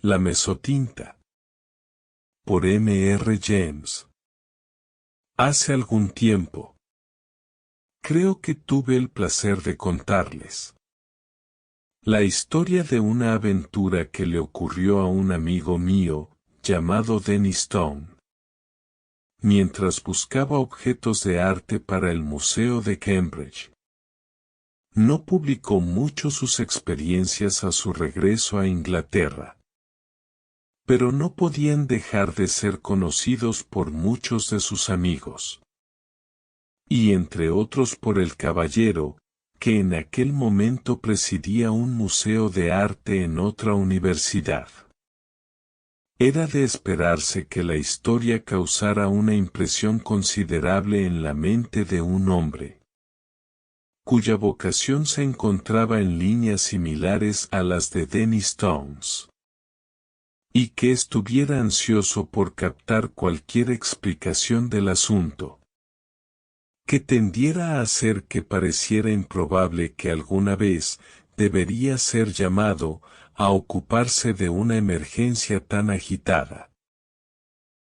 La mesotinta. Por M.R. James. Hace algún tiempo. Creo que tuve el placer de contarles la historia de una aventura que le ocurrió a un amigo mío, llamado Dennis Stone, mientras buscaba objetos de arte para el Museo de Cambridge. No publicó mucho sus experiencias a su regreso a Inglaterra, pero no podían dejar de ser conocidos por muchos de sus amigos, y entre otros por el caballero, que en aquel momento presidía un museo de arte en otra universidad. Era de esperarse que la historia causara una impresión considerable en la mente de un hombre, cuya vocación se encontraba en líneas similares a las de Dennis Stone's, y que estuviera ansioso por captar cualquier explicación del asunto, que tendiera a hacer que pareciera improbable que alguna vez debería ser llamado a ocuparse de una emergencia tan agitada.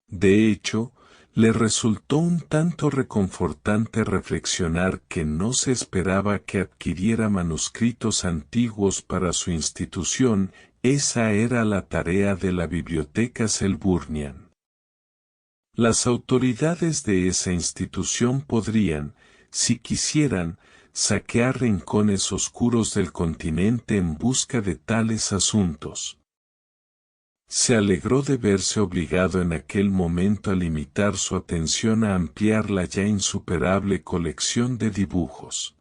De hecho, le resultó un tanto reconfortante reflexionar que no se esperaba que adquiriera manuscritos antiguos para su institución. Esa era la tarea de la Biblioteca Selburnian. Las autoridades de esa institución podrían, si quisieran, saquear rincones oscuros del continente en busca de tales asuntos. Se alegró de verse obligado en aquel momento a limitar su atención a ampliar la ya insuperable colección de dibujos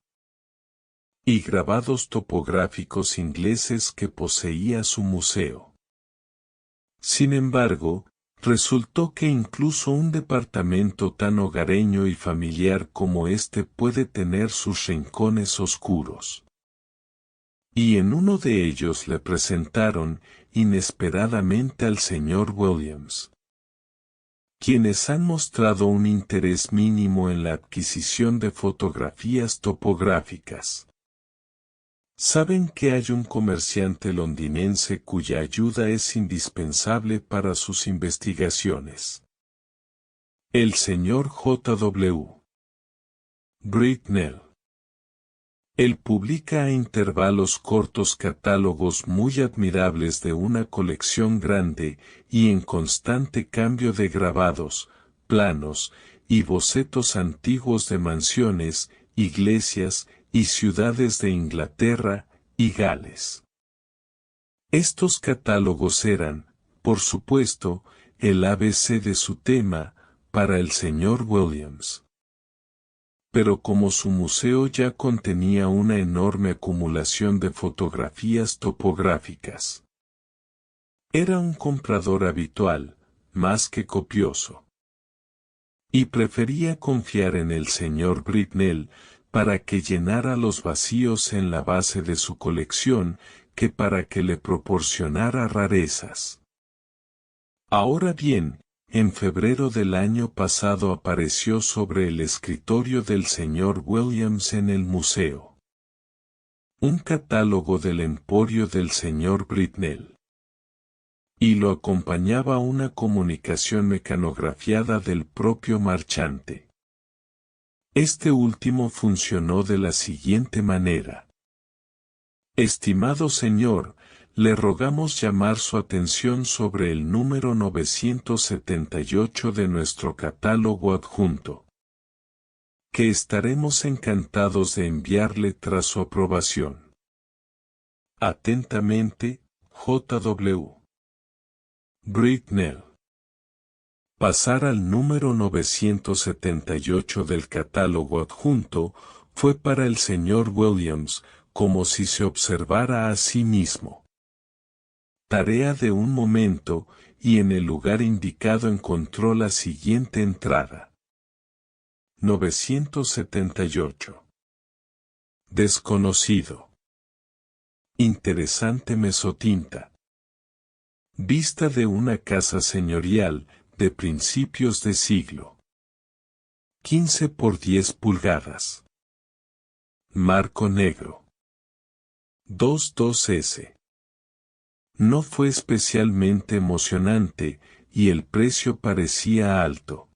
y grabados topográficos ingleses que poseía su museo. Sin embargo, resultó que incluso un departamento tan hogareño y familiar como este puede tener sus rincones oscuros. Y en uno de ellos le presentaron, inesperadamente, al señor Williams, quienes han mostrado un interés mínimo en la adquisición de fotografías topográficas. Saben que hay un comerciante londinense cuya ayuda es indispensable para sus investigaciones. El señor J.W. Britnell. Él publica a intervalos cortos catálogos muy admirables de una colección grande y en constante cambio de grabados, planos y bocetos antiguos de mansiones, iglesias y ciudades de Inglaterra y Gales. Estos catálogos eran, por supuesto, el ABC de su tema, para el señor Williams. Pero como su museo ya contenía una enorme acumulación de fotografías topográficas, era un comprador habitual, más que copioso, y prefería confiar en el señor Britnell para que llenara los vacíos en la base de su colección, que para que le proporcionara rarezas. Ahora bien, en febrero del año pasado apareció sobre el escritorio del señor Williams en el museo un catálogo del emporio del señor Britnell, y lo acompañaba una comunicación mecanografiada del propio marchante. Este último funcionó de la siguiente manera: Estimado señor, le rogamos llamar su atención sobre el número 978 de nuestro catálogo adjunto, que estaremos encantados de enviarle tras su aprobación. Atentamente, J.W. Britnell. Pasar al número 978 del catálogo adjunto fue para el señor Williams como si se observara a sí mismo. Tarea de un momento, y en el lugar indicado encontró la siguiente entrada: 978. Desconocido. Interesante mesotinta. Vista de una casa señorial, de principios de siglo. 15 por 10 pulgadas. Marco negro. 22S. No fue especialmente emocionante, y el precio parecía alto.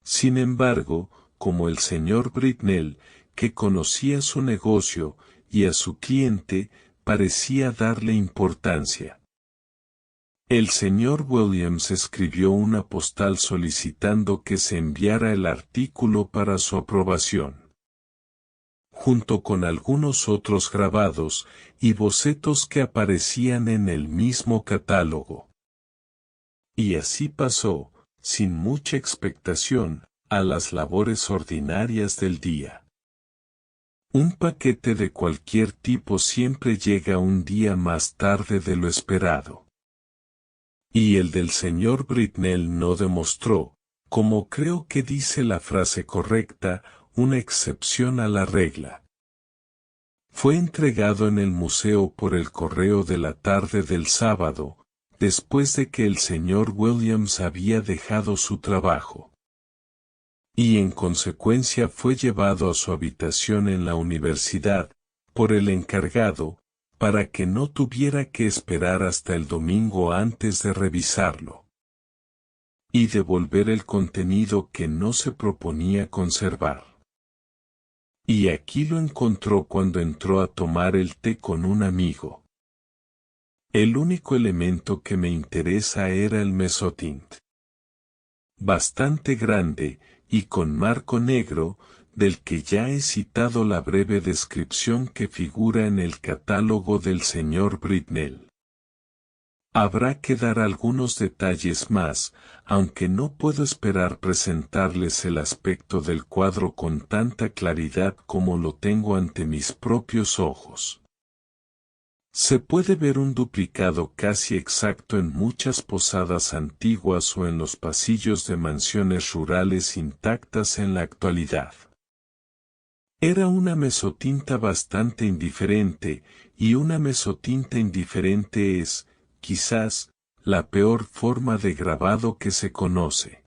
Sin embargo, como el señor Britnell, que conocía su negocio, y a su cliente, parecía darle importancia. El señor Williams escribió una postal solicitando que se enviara el artículo para su aprobación, junto con algunos otros grabados y bocetos que aparecían en el mismo catálogo. Y así pasó, sin mucha expectación, a las labores ordinarias del día. Un paquete de cualquier tipo siempre llega un día más tarde de lo esperado. Y el del señor Britnell no demostró, como creo que dice la frase correcta, una excepción a la regla. Fue entregado en el museo por el correo de la tarde del sábado, después de que el señor Williams había dejado su trabajo. Y en consecuencia fue llevado a su habitación en la universidad, por el encargado, para que no tuviera que esperar hasta el domingo antes de revisarlo. Y devolver el contenido que no se proponía conservar. Y aquí lo encontró cuando entró a tomar el té con un amigo. El único elemento que me interesa era el mesotint. Bastante grande, y con marco negro, del que ya he citado la breve descripción que figura en el catálogo del señor Britnell. Habrá que dar algunos detalles más, aunque no puedo esperar presentarles el aspecto del cuadro con tanta claridad como lo tengo ante mis propios ojos. Se puede ver un duplicado casi exacto en muchas posadas antiguas o en los pasillos de mansiones rurales intactas en la actualidad. Era una mesotinta bastante indiferente, y una mesotinta indiferente es, quizás, la peor forma de grabado que se conoce.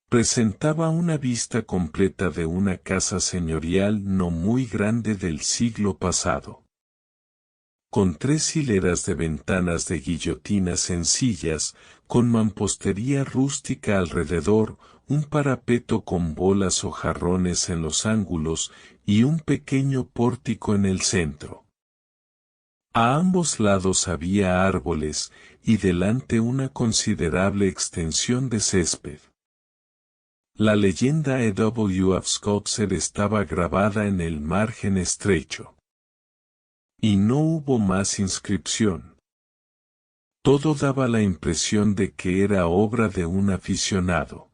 Presentaba una vista completa de una casa señorial no muy grande del siglo pasado, con 3 hileras de ventanas de guillotinas sencillas, con mampostería rústica alrededor, un parapeto con bolas o jarrones en los ángulos, y un pequeño pórtico en el centro. A ambos lados había árboles, y delante una considerable extensión de césped. La leyenda E.W. of Scotser estaba grabada en el margen estrecho. Y no hubo más inscripción. Todo daba la impresión de que era obra de un aficionado.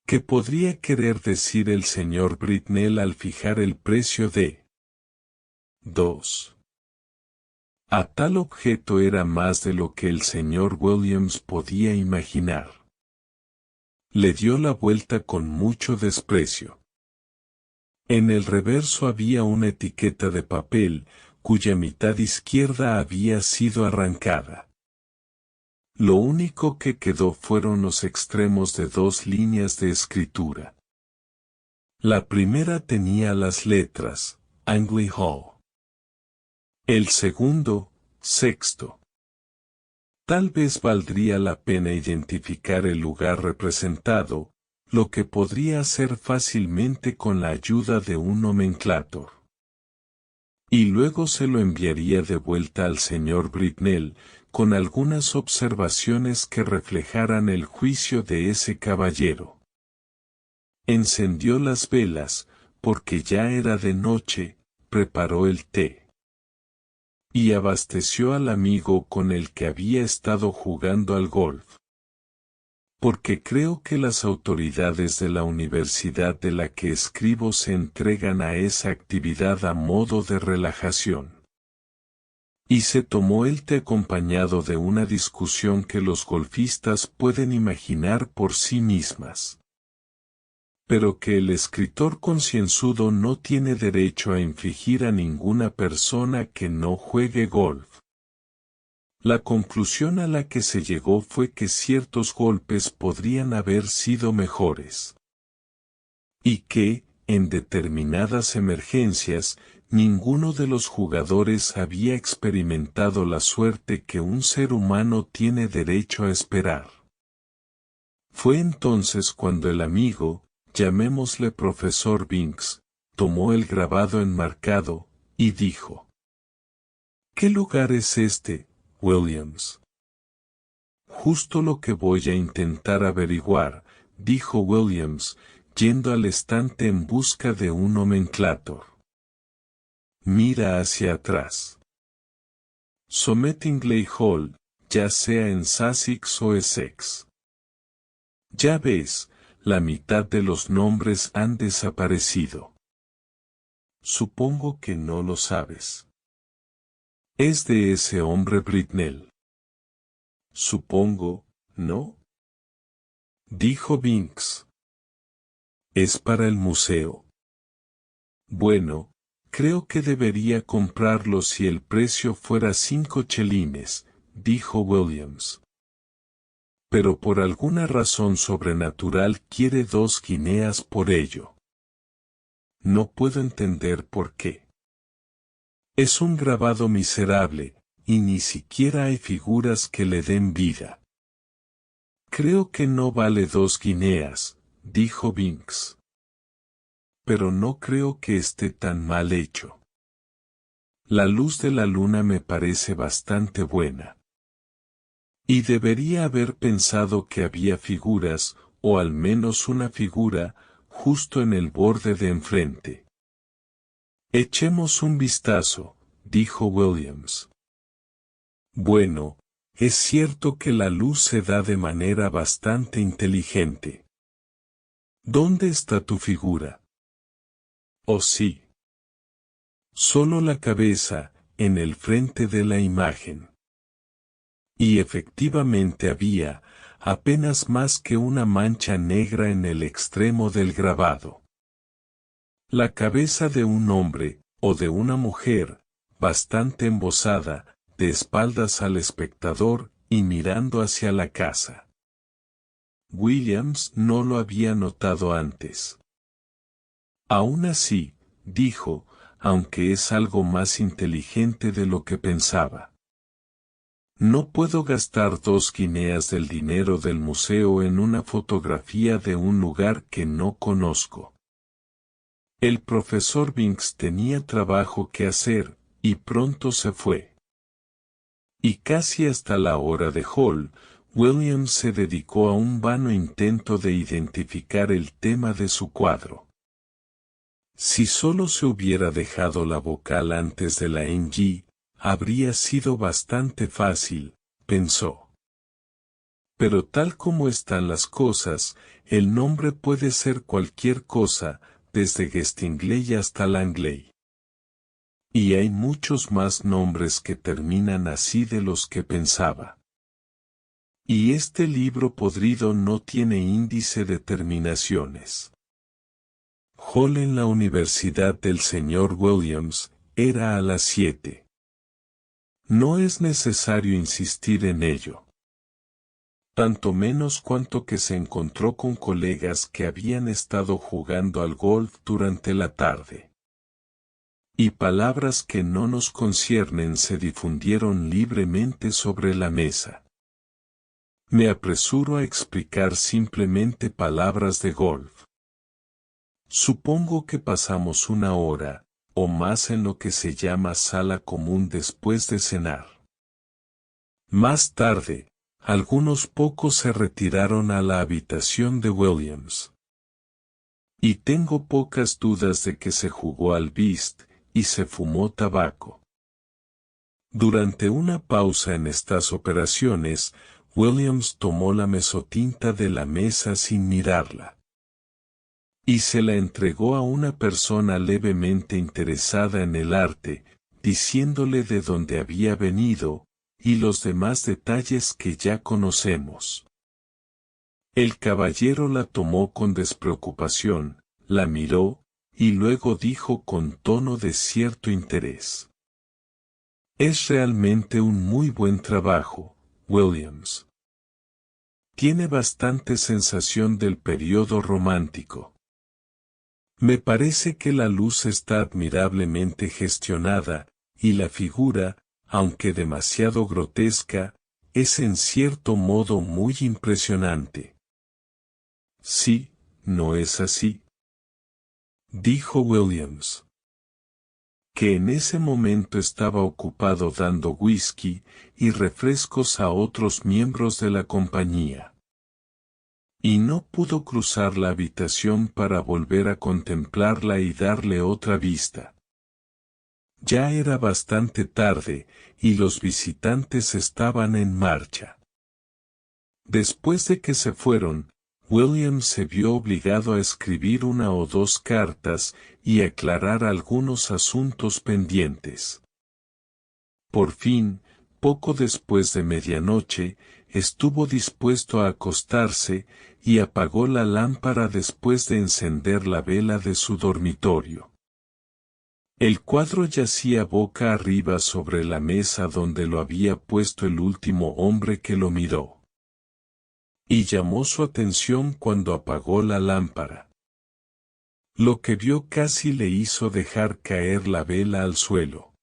¿Qué podría querer decir el señor Britnell al fijar el precio de 2? A tal objeto era más de lo que el señor Williams podía imaginar. Le dio la vuelta con mucho desprecio. En el reverso había una etiqueta de papel, cuya mitad izquierda había sido arrancada. Lo único que quedó fueron los extremos de 2 líneas de escritura. La primera tenía las letras, Angley Hall. El segundo, sexto. Tal vez valdría la pena identificar el lugar representado, lo que podría hacer fácilmente con la ayuda de un nomenclator. Y luego se lo enviaría de vuelta al señor Britnell, con algunas observaciones que reflejaran el juicio de ese caballero. Encendió las velas, porque ya era de noche, preparó el té. Y abasteció al amigo con el que había estado jugando al golf. Porque creo que las autoridades de la universidad de la que escribo se entregan a esa actividad a modo de relajación. Y se tomó el té acompañado de una discusión que los golfistas pueden imaginar por sí mismas. Pero que el escritor concienzudo no tiene derecho a infligir a ninguna persona que no juegue golf. La conclusión a la que se llegó fue que ciertos golpes podrían haber sido mejores. Y que, en determinadas emergencias, ninguno de los jugadores había experimentado la suerte que un ser humano tiene derecho a esperar. Fue entonces cuando el amigo, llamémosle profesor Binks, tomó el grabado enmarcado, y dijo: ¿Qué lugar es este, Williams? Justo lo que voy a intentar averiguar, dijo Williams, yendo al estante en busca de un nomenclator. Mira hacia atrás. Somettingley Hall, ya sea en Sussex o Essex. Ya ves, la mitad de los nombres han desaparecido. Supongo que no lo sabes. Es de ese hombre Britnell. Supongo, ¿no? Dijo Binks. Es para el museo. Bueno, creo que debería comprarlo si el precio fuera 5 chelines, dijo Williams. Pero por alguna razón sobrenatural quiere 2 guineas por ello. No puedo entender por qué. Es un grabado miserable, y ni siquiera hay figuras que le den vida. Creo que no vale 2 guineas, dijo Binks. Pero no creo que esté tan mal hecho. La luz de la luna me parece bastante buena. Y debería haber pensado que había figuras, o al menos una figura, justo en el borde de enfrente. Echemos un vistazo, dijo Williams. Bueno, es cierto que la luz se da de manera bastante inteligente. ¿Dónde está tu figura? Oh sí. Solo la cabeza, en el frente de la imagen. Y efectivamente había, apenas más que una mancha negra en el extremo del grabado. La cabeza de un hombre, o de una mujer, bastante embosada, de espaldas al espectador, y mirando hacia la casa. Williams no lo había notado antes. Aún así, dijo, aunque es algo más inteligente de lo que pensaba. No puedo gastar 2 guineas del dinero del museo en una fotografía de un lugar que no conozco. El profesor Binks tenía trabajo que hacer, y pronto se fue. Y casi hasta la hora de Hall, Williams se dedicó a un vano intento de identificar el tema de su cuadro. Si solo se hubiera dejado la vocal antes de la ng, habría sido bastante fácil, pensó. Pero tal como están las cosas, el nombre puede ser cualquier cosa, desde Gestingley hasta Langley. Y hay muchos más nombres que terminan así de los que pensaba. Y este libro podrido no tiene índice de terminaciones. Hall en la Universidad del Sr. Williams, era a las 7. No es necesario insistir en ello. Tanto menos cuanto que se encontró con colegas que habían estado jugando al golf durante la tarde. Y palabras que no nos conciernen se difundieron libremente sobre la mesa. Me apresuro a explicar simplemente palabras de golf. Supongo que pasamos 1 hora, o más en lo que se llama sala común después de cenar. Más tarde, algunos pocos se retiraron a la habitación de Williams. Y tengo pocas dudas de que se jugó al whist, y se fumó tabaco. Durante una pausa en estas operaciones, Williams tomó la mesotinta de la mesa sin mirarla. Y se la entregó a una persona levemente interesada en el arte, diciéndole de dónde había venido, y los demás detalles que ya conocemos. El caballero la tomó con despreocupación, la miró, y luego dijo con tono de cierto interés: Es realmente un muy buen trabajo, Williams. Tiene bastante sensación del periodo romántico. Me parece que la luz está admirablemente gestionada, y la figura, aunque demasiado grotesca, es en cierto modo muy impresionante. Sí, ¿no es así?, dijo Williams, que en ese momento estaba ocupado dando whisky y refrescos a otros miembros de la compañía. Y no pudo cruzar la habitación para volver a contemplarla y darle otra vista. Ya era bastante tarde, y los visitantes estaban en marcha. Después de que se fueron, Williams se vio obligado a escribir una o dos cartas y aclarar algunos asuntos pendientes. Por fin, poco después de medianoche, estuvo dispuesto a acostarse, y apagó la lámpara después de encender la vela de su dormitorio. El cuadro yacía boca arriba sobre la mesa donde lo había puesto el último hombre que lo miró. Y llamó su atención cuando apagó la lámpara. Lo que vio casi le hizo dejar caer la vela al suelo.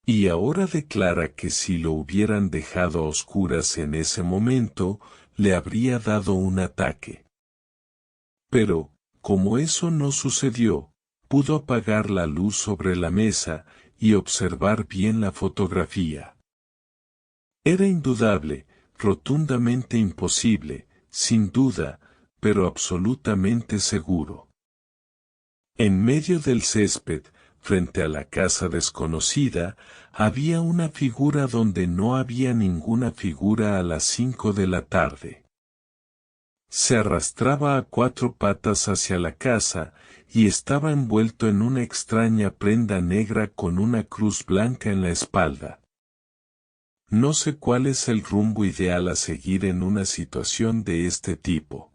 Y ahora declara que si lo hubieran dejado a oscuras en ese momento, le habría dado un ataque. Pero, como eso no sucedió, pudo apagar la luz sobre la mesa y observar bien la fotografía. Era indudable, rotundamente imposible, sin duda, pero absolutamente seguro. En medio del césped, frente a la casa desconocida, había una figura donde no había ninguna figura a las 5 de la tarde. Se arrastraba a 4 patas hacia la casa, y estaba envuelto en una extraña prenda negra con una cruz blanca en la espalda. No sé cuál es el rumbo ideal a seguir en una situación de este tipo.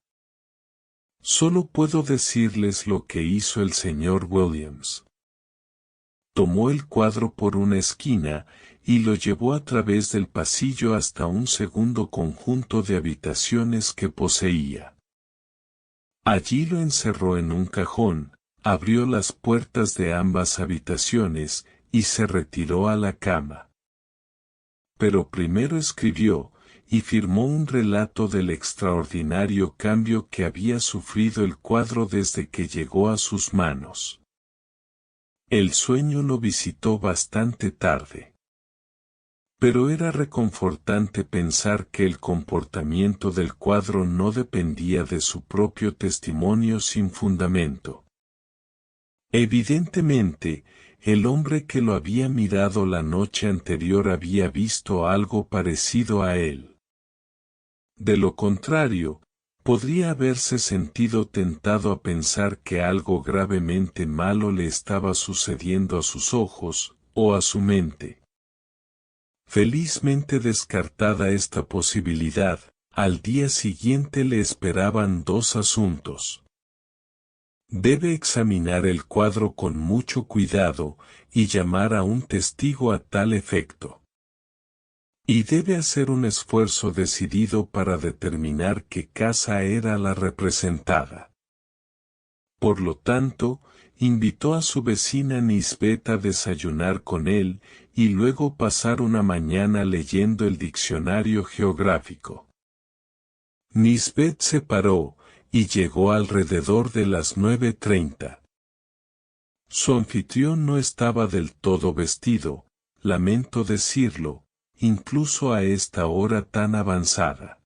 Solo puedo decirles lo que hizo el señor Williams. Tomó el cuadro por una esquina, y lo llevó a través del pasillo hasta un segundo conjunto de habitaciones que poseía. Allí lo encerró en un cajón, abrió las puertas de ambas habitaciones, y se retiró a la cama. Pero primero escribió, y firmó un relato del extraordinario cambio que había sufrido el cuadro desde que llegó a sus manos. El sueño lo visitó bastante tarde. Pero era reconfortante pensar que el comportamiento del cuadro no dependía de su propio testimonio sin fundamento. Evidentemente, el hombre que lo había mirado la noche anterior había visto algo parecido a él. De lo contrario, podría haberse sentido tentado a pensar que algo gravemente malo le estaba sucediendo a sus ojos, o a su mente. Felizmente descartada esta posibilidad, al día siguiente le esperaban 2 asuntos. Debe examinar el cuadro con mucho cuidado, y llamar a un testigo a tal efecto. Y debe hacer un esfuerzo decidido para determinar qué casa era la representada. Por lo tanto, invitó a su vecina Nisbet a desayunar con él, y luego pasar una mañana leyendo el diccionario geográfico. Nisbet se paró, y llegó alrededor de las 9:30. Su anfitrión no estaba del todo vestido, lamento decirlo, incluso a esta hora tan avanzada.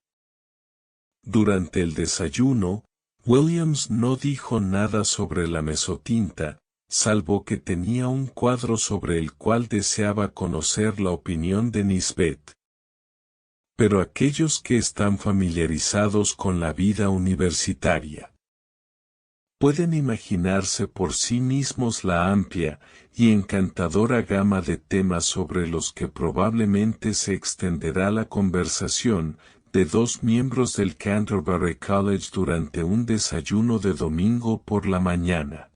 Durante el desayuno, Williams no dijo nada sobre la mesotinta, salvo que tenía un cuadro sobre el cual deseaba conocer la opinión de Nisbet. Pero aquellos que están familiarizados con la vida universitaria pueden imaginarse por sí mismos la amplia y encantadora gama de temas sobre los que probablemente se extenderá la conversación de 2 miembros del Canterbury College durante un desayuno de domingo por la mañana.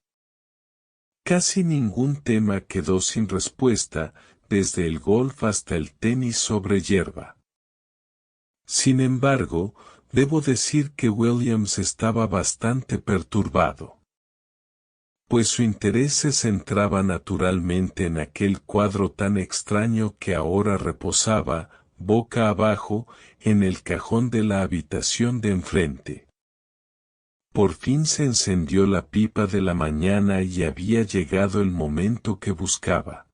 Casi ningún tema quedó sin respuesta, desde el golf hasta el tenis sobre hierba. Sin embargo, debo decir que Williams estaba bastante perturbado. pues su interés se centraba naturalmente en aquel cuadro tan extraño que ahora reposaba, boca abajo, en el cajón de la habitación de enfrente. Por fin se encendió la pipa de la mañana y había llegado el momento que buscaba.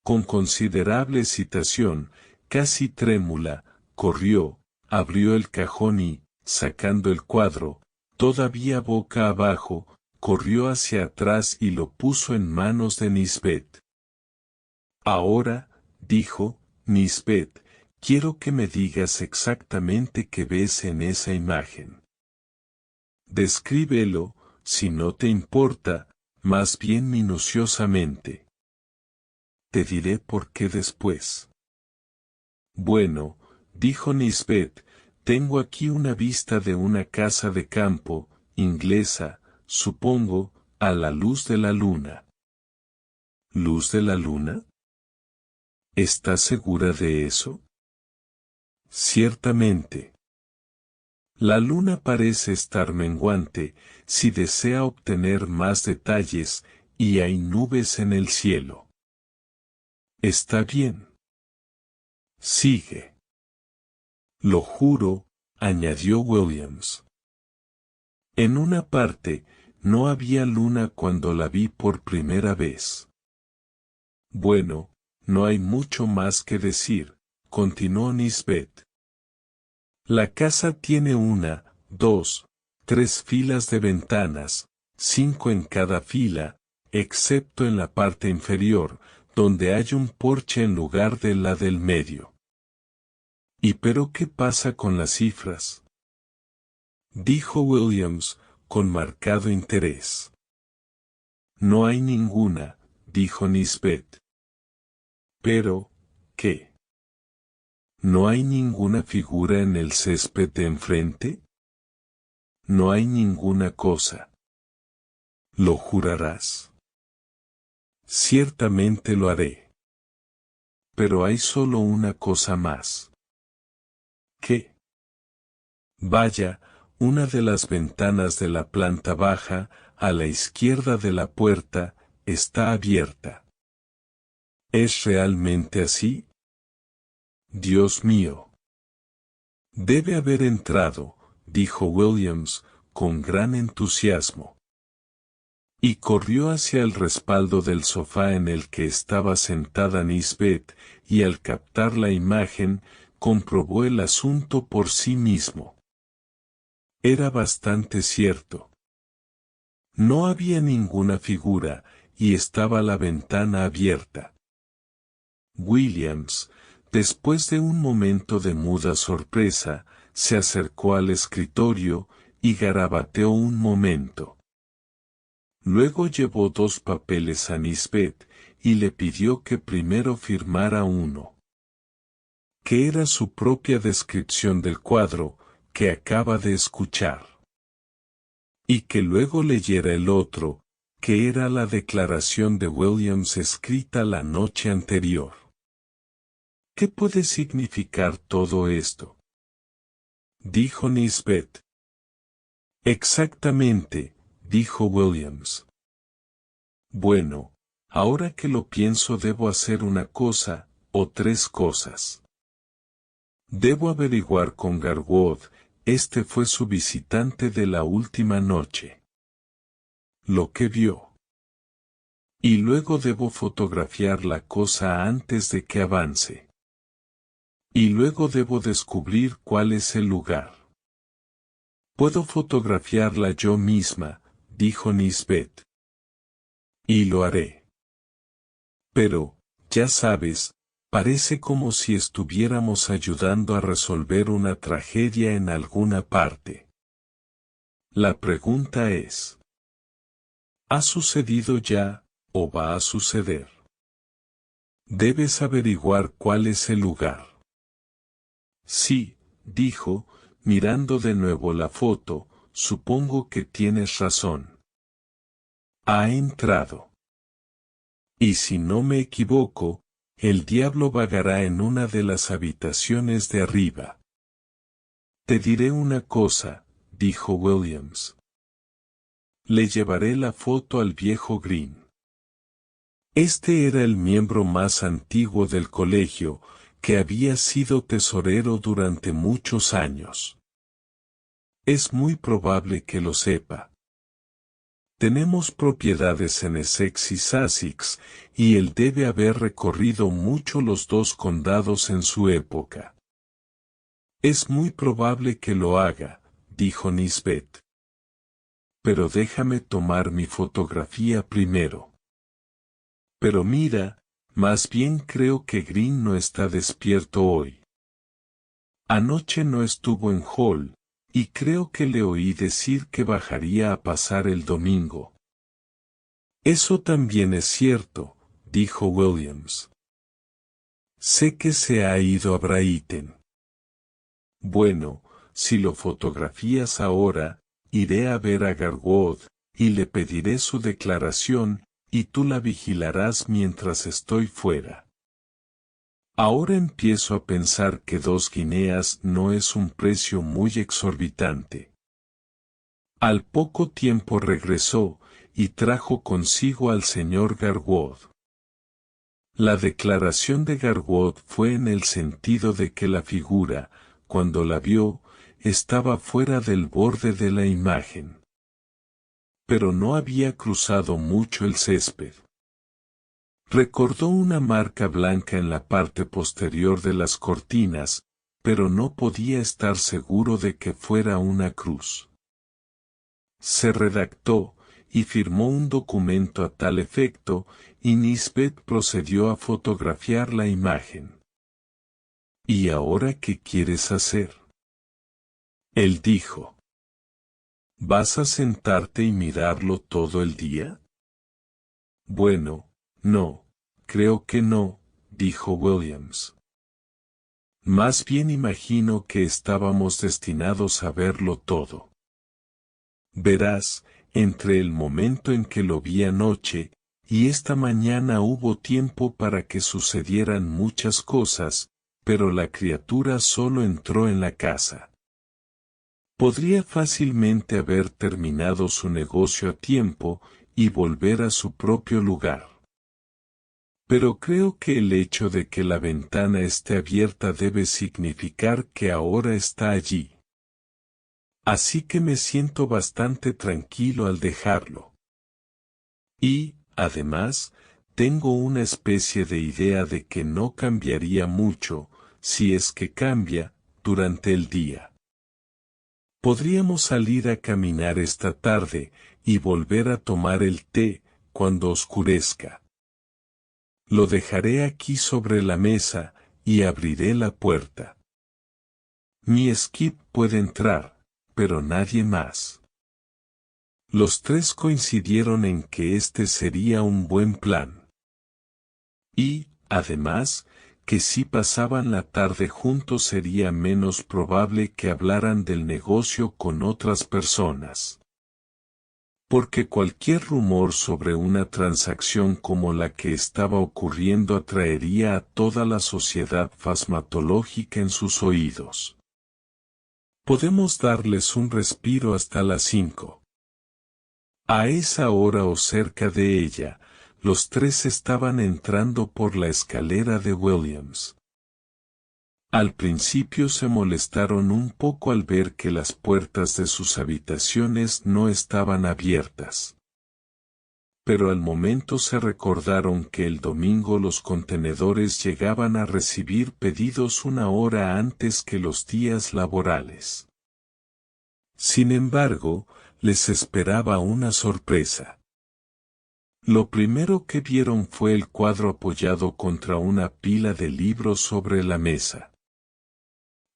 Con considerable excitación, casi trémula, corrió, abrió el cajón y, sacando el cuadro, todavía boca abajo, corrió hacia atrás y lo puso en manos de Nisbet. Ahora, dijo, Nisbet, quiero que me digas exactamente qué ves en esa imagen. Descríbelo, si no te importa, más bien minuciosamente. Te diré por qué después. Bueno, dijo Nisbet, tengo aquí una vista de una casa de campo, inglesa, supongo, a la luz de la luna. ¿Luz de la luna? ¿Estás segura de eso? Ciertamente. La luna parece estar menguante, si desea obtener más detalles, y hay nubes en el cielo. Está bien. Sigue. Lo juro, añadió Williams. En una parte, no había luna cuando la vi por primera vez. Bueno, no hay mucho más que decir, continuó Nisbet. La casa tiene 1, 2, 3 filas de ventanas, 5 en cada fila, excepto en la parte inferior, donde hay un porche en lugar de la del medio. ¿Y pero qué pasa con las cifras? Dijo Williams, con marcado interés. No hay ninguna, dijo Nisbet. Pero, ¿qué? ¿No hay ninguna figura en el césped de enfrente? No hay ninguna cosa. ¿Lo jurarás? Ciertamente lo haré. Pero hay solo una cosa más. ¿Qué? Vaya, una de las ventanas de la planta baja, a la izquierda de la puerta, está abierta. ¿Es realmente así? Dios mío. Debe haber entrado, dijo Williams, con gran entusiasmo. Y corrió hacia el respaldo del sofá en el que estaba sentada Nisbet, y al captar la imagen, comprobó el asunto por sí mismo. Era bastante cierto. No había ninguna figura, y estaba la ventana abierta. Williams, después de un momento de muda sorpresa, se acercó al escritorio, y garabateó un momento. Luego llevó 2 papeles a Nisbet, y le pidió que primero firmara uno. Que era su propia descripción del cuadro, que acaba de escuchar. Y que luego leyera el otro, que era la declaración de Williams escrita la noche anterior. ¿Qué puede significar todo esto? Dijo Nisbet. Exactamente, dijo Williams. Bueno, ahora que lo pienso debo hacer una cosa, o 3 cosas. Debo averiguar con Garwood, este fue su visitante de la última noche. Lo que vio. Y luego debo fotografiar la cosa antes de que avance. Y luego debo descubrir cuál es el lugar. Puedo fotografiarla yo misma, dijo Nisbet. Y lo haré. Pero, ya sabes, parece como si estuviéramos ayudando a resolver una tragedia en alguna parte. La pregunta es: ¿ha sucedido ya, o va a suceder? Debes averiguar cuál es el lugar. Sí, dijo, mirando de nuevo la foto, supongo que tienes razón. Ha entrado. Y si no me equivoco, el diablo vagará en una de las habitaciones de arriba. Te diré una cosa, dijo Williams. Le llevaré la foto al viejo Green. Este era el miembro más antiguo del colegio, que había sido tesorero durante muchos años. Es muy probable que lo sepa. Tenemos propiedades en Essex y Sussex, y él debe haber recorrido mucho los dos condados en su época. Es muy probable que lo haga, dijo Nisbet. Pero déjame tomar mi fotografía primero. Pero mira, más bien creo que Green no está despierto hoy. Anoche no estuvo en Hall, y creo que le oí decir que bajaría a pasar el domingo. Eso también es cierto, dijo Williams. Sé que se ha ido a Brighton. Bueno, si lo fotografías ahora, iré a ver a Garwood, y le pediré su declaración, y tú la vigilarás mientras estoy fuera. Ahora empiezo a pensar que 2 guineas no es un precio muy exorbitante. Al poco tiempo regresó, y trajo consigo al señor Garwood. La declaración de Garwood fue en el sentido de que la figura, cuando la vio, estaba fuera del borde de la imagen. Pero no había cruzado mucho el césped. Recordó una marca blanca en la parte posterior de las cortinas, pero no podía estar seguro de que fuera una cruz. Se redactó, y firmó un documento a tal efecto, y Nisbet procedió a fotografiar la imagen. ¿Y ahora qué quieres hacer? Él dijo. ¿Vas a sentarte y mirarlo todo el día? Bueno, no, creo que no, dijo Williams. Más bien imagino que estábamos destinados a verlo todo. Verás, entre el momento en que lo vi anoche, y esta mañana hubo tiempo para que sucedieran muchas cosas, pero la criatura solo entró en la casa. Podría fácilmente haber terminado su negocio a tiempo, y volver a su propio lugar. Pero creo que el hecho de que la ventana esté abierta debe significar que ahora está allí. Así que me siento bastante tranquilo al dejarlo. Y, además, tengo una especie de idea de que no cambiaría mucho, si es que cambia, durante el día. Podríamos salir a caminar esta tarde, y volver a tomar el té, cuando oscurezca. Lo dejaré aquí sobre la mesa, y abriré la puerta. Mi Skip puede entrar, pero nadie más. Los tres coincidieron en que este sería un buen plan. Y, además, que si pasaban la tarde juntos sería menos probable que hablaran del negocio con otras personas. Porque cualquier rumor sobre una transacción como la que estaba ocurriendo atraería a toda la sociedad fasmatológica en sus oídos. Podemos darles un respiro hasta las 5. A esa hora o cerca de ella, los tres estaban entrando por la escalera de Williams. Al principio se molestaron un poco al ver que las puertas de sus habitaciones no estaban abiertas. Pero al momento se recordaron que el domingo los contenedores llegaban a recibir pedidos una hora antes que los días laborales. Sin embargo, les esperaba una sorpresa. Lo primero que vieron fue el cuadro apoyado contra una pila de libros sobre la mesa,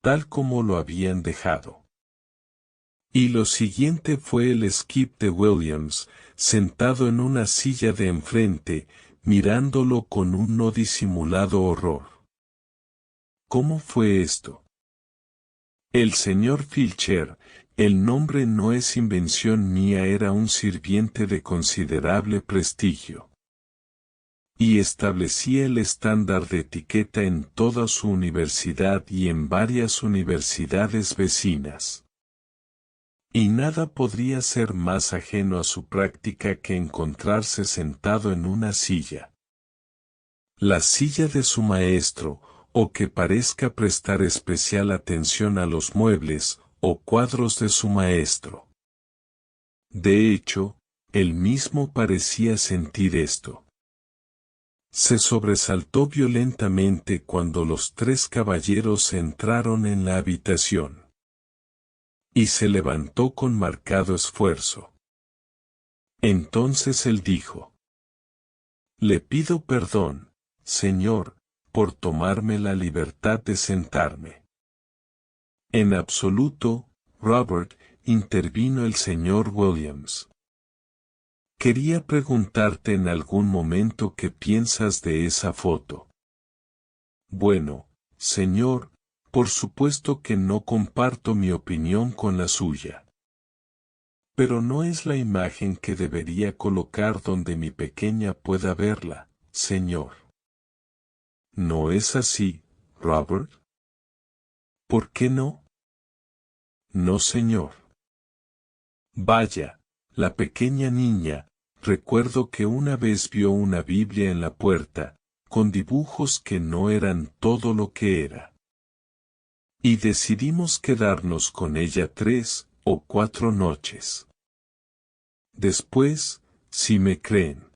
tal como lo habían dejado. Y lo siguiente fue el Skip de Williams, sentado en una silla de enfrente, mirándolo con un no disimulado horror. ¿Cómo fue esto? El señor Filcher, el nombre no es invención mía, era un sirviente de considerable prestigio. Y establecía el estándar de etiqueta en toda su universidad y en varias universidades vecinas. Y nada podría ser más ajeno a su práctica que encontrarse sentado en una silla. La silla de su maestro, o que parezca prestar especial atención a los muebles, o cuadros de su maestro. De hecho, él mismo parecía sentir esto. Se sobresaltó violentamente cuando los tres caballeros entraron en la habitación. Y se levantó con marcado esfuerzo. Entonces él dijo: «Le pido perdón, Señor, por tomarme la libertad de sentarme». En absoluto, Robert, intervino el señor Williams. Quería preguntarte en algún momento qué piensas de esa foto. Bueno, señor, por supuesto que no comparto mi opinión con la suya. Pero no es la imagen que debería colocar donde mi pequeña pueda verla, señor. ¿No es así, Robert? ¿Por qué no? No, señor. Vaya, la pequeña niña, recuerdo que una vez vio una Biblia en la puerta, con dibujos que no eran todo lo que era. Y decidimos quedarnos con ella 3 o 4 noches. Después, si me creen.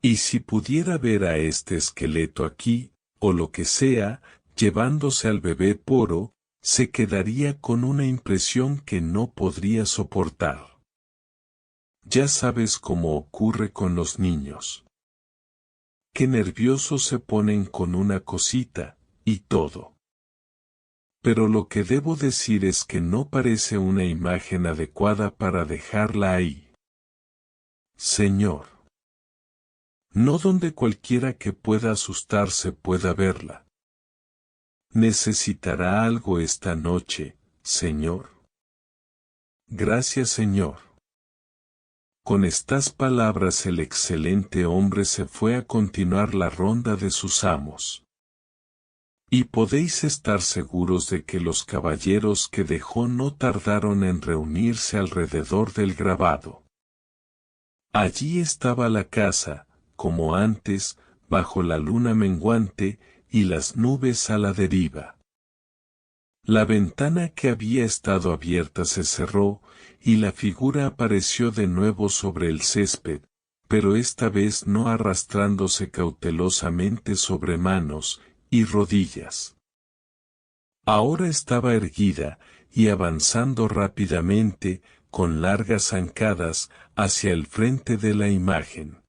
Y si pudiera ver a este esqueleto aquí, o lo que sea, llevándose al bebé poro, se quedaría con una impresión que no podría soportar. Ya sabes cómo ocurre con los niños. Qué nerviosos se ponen con una cosita, y todo. Pero lo que debo decir es que no parece una imagen adecuada para dejarla ahí. Señor. No donde cualquiera que pueda asustarse pueda verla. ¿Necesitará algo esta noche, señor? Gracias, señor. Con estas palabras el excelente hombre se fue a continuar la ronda de sus amos. Y podéis estar seguros de que los caballeros que dejó no tardaron en reunirse alrededor del grabado. Allí estaba la casa, como antes, bajo la luna menguante, y las nubes a la deriva. La ventana que había estado abierta se cerró, y la figura apareció de nuevo sobre el césped, pero esta vez no arrastrándose cautelosamente sobre manos y rodillas. Ahora estaba erguida, y avanzando rápidamente, con largas zancadas, hacia el frente de la imagen.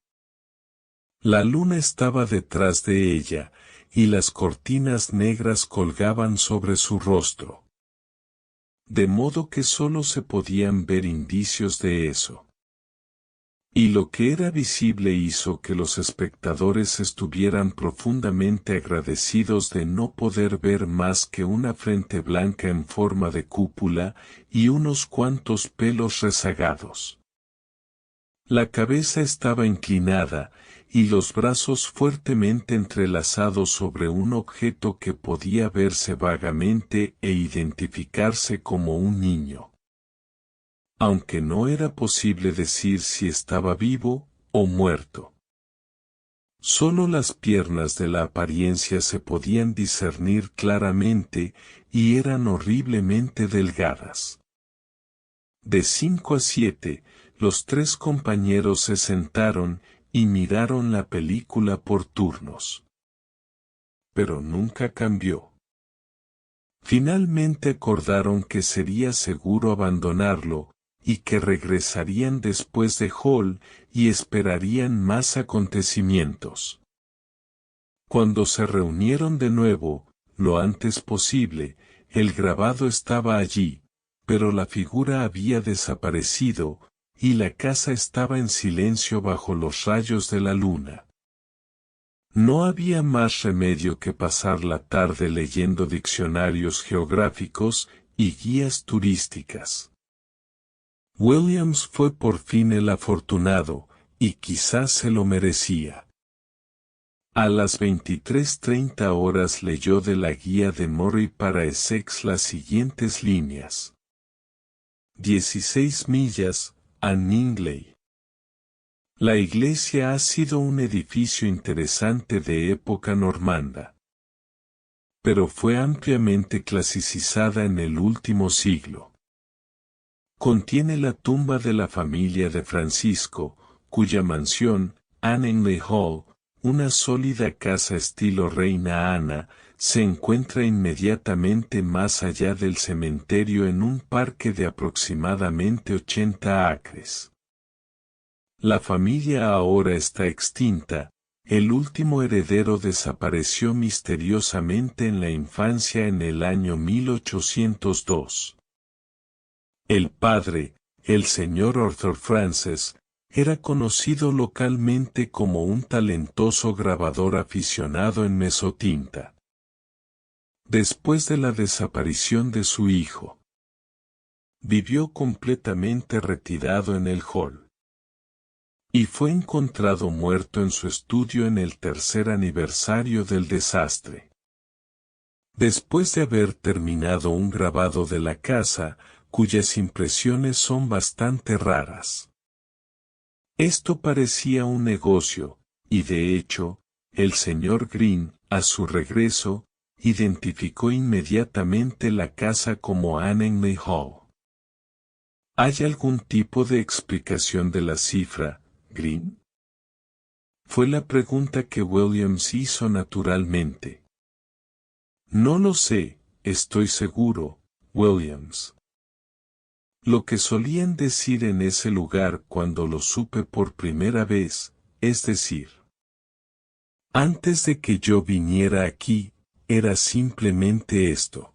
La luna estaba detrás de ella, y las cortinas negras colgaban sobre su rostro. De modo que sólo se podían ver indicios de eso. Y lo que era visible hizo que los espectadores estuvieran profundamente agradecidos de no poder ver más que una frente blanca en forma de cúpula, y unos cuantos pelos rezagados. La cabeza estaba inclinada, y los brazos fuertemente entrelazados sobre un objeto que podía verse vagamente e identificarse como un niño. Aunque no era posible decir si estaba vivo o muerto. Solo las piernas de la apariencia se podían discernir claramente, y eran horriblemente delgadas. De 5 a 7, los tres compañeros se sentaron, y miraron la película por turnos. Pero nunca cambió. Finalmente acordaron que sería seguro abandonarlo, y que regresarían después de Hall, y esperarían más acontecimientos. Cuando se reunieron de nuevo, lo antes posible, el grabado estaba allí, pero la figura había desaparecido, y la casa estaba en silencio bajo los rayos de la luna. No había más remedio que pasar la tarde leyendo diccionarios geográficos y guías turísticas. Williams fue por fin el afortunado, y quizás se lo merecía. A las 23:30 horas leyó de la guía de Murray para Essex las siguientes líneas. 16 millas, a Ningley. La iglesia ha sido un edificio interesante de época normanda, pero fue ampliamente clasicizada en el último siglo. Contiene la tumba de la familia de Francisco, cuya mansión, Anningley Hall, una sólida casa estilo Reina Ana, se encuentra inmediatamente más allá del cementerio en un parque de aproximadamente 80 acres. La familia ahora está extinta, el último heredero desapareció misteriosamente en la infancia en el año 1802. El padre, el señor Arthur Frances, era conocido localmente como un talentoso grabador aficionado en mesotinta. Después de la desaparición de su hijo, vivió completamente retirado en el hall. Y fue encontrado muerto en su estudio en el tercer aniversario del desastre. Después de haber terminado un grabado de la casa, cuyas impresiones son bastante raras. Esto parecía un negocio, y de hecho, el señor Green, a su regreso, identificó inmediatamente la casa como Anningley Hall. ¿Hay algún tipo de explicación de la cifra, Green? Fue la pregunta que Williams hizo naturalmente. No lo sé, estoy seguro, Williams. Lo que solían decir en ese lugar cuando lo supe por primera vez, es decir, antes de que yo viniera aquí, era simplemente esto.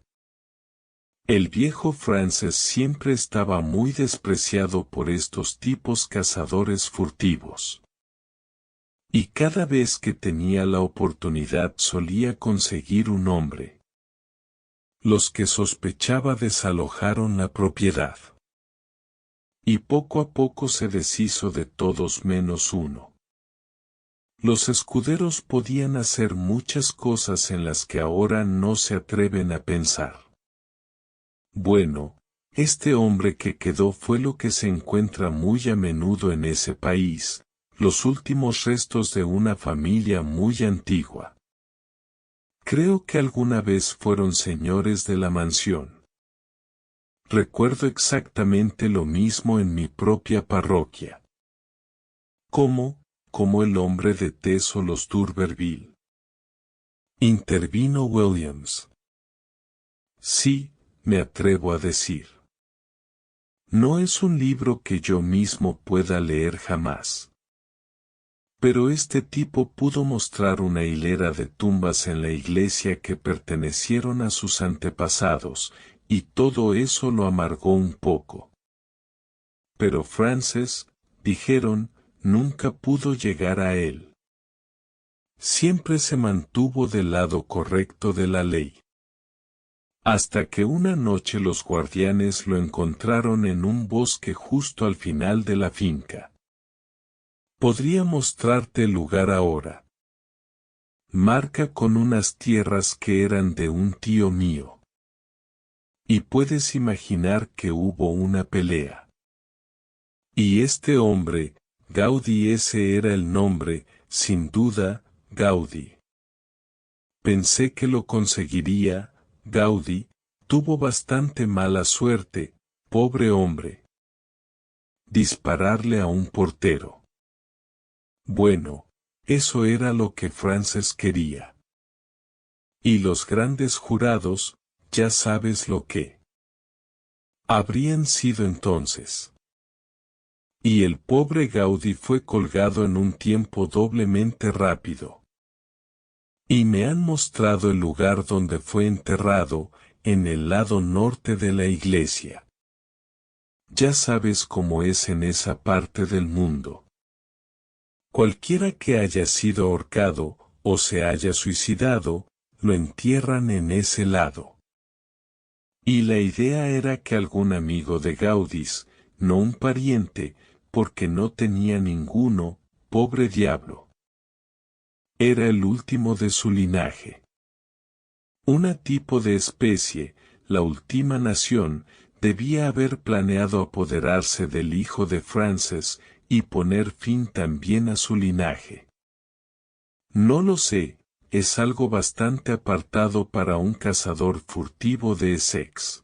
El viejo Frances siempre estaba muy despreciado por estos tipos cazadores furtivos. Y cada vez que tenía la oportunidad solía conseguir un hombre. Los que sospechaba desalojaron la propiedad. Y poco a poco se deshizo de todos menos uno. Los escuderos podían hacer muchas cosas en las que ahora no se atreven a pensar. Bueno, este hombre que quedó fue lo que se encuentra muy a menudo en ese país, los últimos restos de una familia muy antigua. Creo que alguna vez fueron señores de la mansión. Recuerdo exactamente lo mismo en mi propia parroquia. Como el hombre de Tess o los D'Urberville. Intervino Williams. Sí, me atrevo a decir. No es un libro que yo mismo pueda leer jamás. Pero este tipo pudo mostrar una hilera de tumbas en la iglesia que pertenecieron a sus antepasados, y todo eso lo amargó un poco. Pero Frances, dijeron, nunca pudo llegar a él. Siempre se mantuvo del lado correcto de la ley. Hasta que una noche los guardianes lo encontraron en un bosque justo al final de la finca. Podría mostrarte el lugar ahora. Marca con unas tierras que eran de un tío mío. Y puedes imaginar que hubo una pelea. Y este hombre, Gaudí, ese era el nombre, sin duda, Gaudí. Pensé que lo conseguiría, Gaudí, tuvo bastante mala suerte, pobre hombre. Dispararle a un portero. Bueno, eso era lo que Frances quería. Y los grandes jurados, ya sabes lo que habrían sido entonces. Y el pobre Gaudí fue colgado en un tiempo doblemente rápido. Y me han mostrado el lugar donde fue enterrado, en el lado norte de la iglesia. Ya sabes cómo es en esa parte del mundo. Cualquiera que haya sido ahorcado, o se haya suicidado, lo entierran en ese lado. Y la idea era que algún amigo de Gaudís, no un pariente, porque no tenía ninguno, pobre diablo. Era el último de su linaje. Una tipo de especie, la última nación, debía haber planeado apoderarse del hijo de Frances y poner fin también a su linaje. No lo sé, es algo bastante apartado para un cazador furtivo de Essex.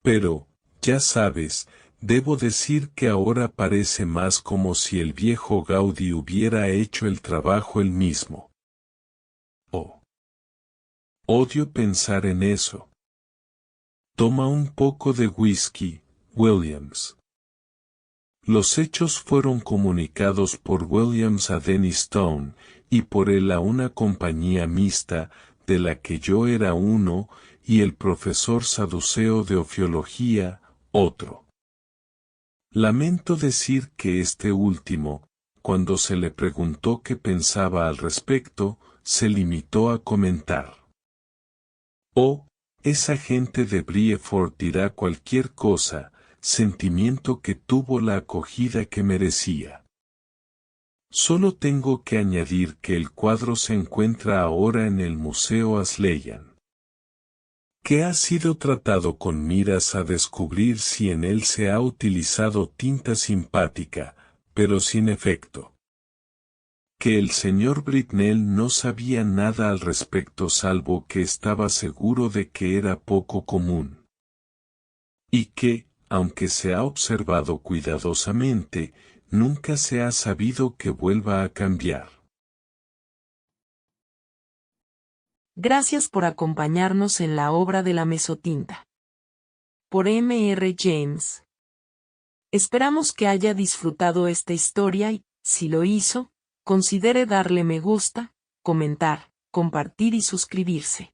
Pero, ya sabes, debo decir que ahora parece más como si el viejo Gaudí hubiera hecho el trabajo él mismo. Oh. Odio pensar en eso. Toma un poco de whisky, Williams. Los hechos fueron comunicados por Williams a Dennis Stone, y por él a una compañía mixta, de la que yo era uno, y el profesor saduceo de ofiología, otro. Lamento decir que este último, cuando se le preguntó qué pensaba al respecto, se limitó a comentar: «Oh, esa gente de Brieford dirá cualquier cosa», sentimiento que tuvo la acogida que merecía. Solo tengo que añadir que el cuadro se encuentra ahora en el Museo Asleyan, que ha sido tratado con miras a descubrir si en él se ha utilizado tinta simpática, pero sin efecto. Que el señor Britnell no sabía nada al respecto salvo que estaba seguro de que era poco común. Y que, aunque se ha observado cuidadosamente, nunca se ha sabido que vuelva a cambiar. Gracias por acompañarnos en la obra de la mesotinta. Por M.R. James. Esperamos que haya disfrutado esta historia y, si lo hizo, considere darle me gusta, comentar, compartir y suscribirse.